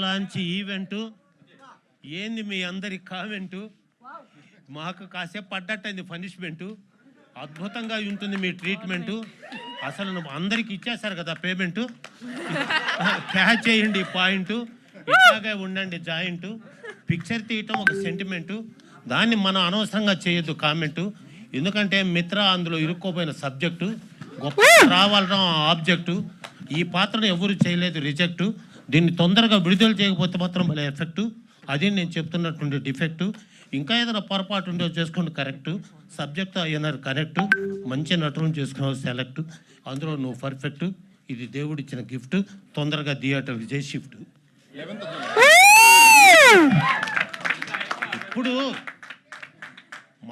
Launch event ఏంది మీ అందరి కామెంటు, మాకు కాసేపు పడ్డట్టయింది పనిష్మెంటు. అద్భుతంగా ఉంటుంది మీ ట్రీట్మెంటు. అసలు అందరికి ఇచ్చేస్తారు కదా పేమెంటు. క్యాచ్ చేయండి పాయింట్, ఇట్లాగే ఉండండి జాయింట్. పిక్చర్ తీయటం ఒక సెంటిమెంటు, దాన్ని మనం అనవసరంగా చేయొద్దు కామెంటు. ఎందుకంటే మిత్ర అందులో ఇరుక్కోపోయిన సబ్జెక్టు, గొప్ప రావాలన్న ఆబ్జెక్టు. ఈ పాత్రను ఎవరు చేయలేదు, రిజెక్టు. దీన్ని తొందరగా విడుదల చేయకపోతే మాత్రం భలే ఎఫెక్టు. అది నేను చెప్తున్నటువంటి డిఫెక్టు. ఇంకా ఏదైనా పొరపాటు ఉండో చేసుకోండి కరెక్టు. సబ్జెక్ట్ అయినారు కరెక్టు. మంచి నటులను చేసుకున్నావు సెలెక్ట్. అందులో నువ్వు పర్ఫెక్టు. ఇది దేవుడిచ్చిన గిఫ్ట్. తొందరగా థియేటర్ విజయ్ షిఫ్ట్. ఇప్పుడు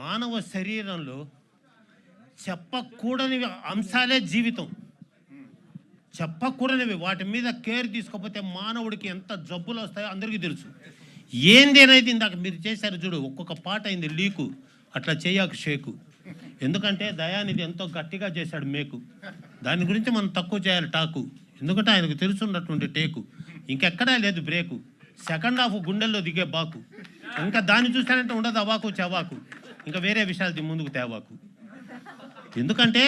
మానవ శరీరంలో చెప్పకూడని అంశాలే జీవితం. చెప్పకూడనివి, వాటి మీద కేర్ తీసుకోకపోతే మానవుడికి ఎంత జబ్బులు వస్తాయో అందరికీ తెలుసు. ఏంది అనేది ఇందాక మీరు చేశారు చూడు, ఒక్కొక్క పాట అయింది లీకు. అట్లా చేయకు షేకు. ఎందుకంటే దయానిధి ఎంతో గట్టిగా చేశాడు మేకు. దాని గురించి మనం తక్కువ చేయాలి టాకు. ఎందుకంటే ఆయనకు తెలుసున్నటువంటి టేకు. ఇంకెక్కడా లేదు బ్రేకు. సెకండ్ హాఫ్ గుండెల్లో దిగే బాకు. ఇంకా దాన్ని చూస్తానంటే ఉండదు అవాకు చవాకు. ఇంకా వేరే విషయాలు ముందుకు తేవాకు. ఎందుకంటే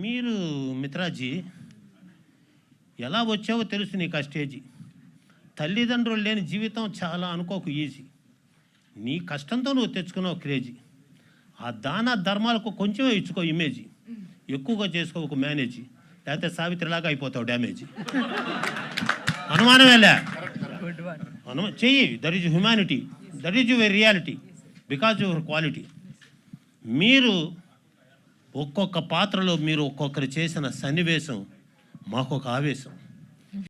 మీరు మిత్రాజీ ఎలా వచ్చావో తెలుసు నీకు ఆ స్టేజీ. తల్లిదండ్రులు లేని జీవితం చాలా అనుకోకు ఈజీ. నీ కష్టంతో నువ్వు తెచ్చుకున్నావు క్రేజీ. ఆ దాన ధర్మాలకు కొంచెమే ఇచ్చుకో ఇమేజీ. ఎక్కువగా చేసుకోకు మేనేజీ, లేకపోతే సావిత్రిలాగా అయిపోతావు డ్యామేజీ. అనుమానమేలే చెయ్యి. That is humanity, that is your reality, because your quality. మీరు ఒక్కొక్క పాత్రలో మీరు ఒక్కొక్కరు చేసిన సన్నివేశం మాకొక ఆవేశం.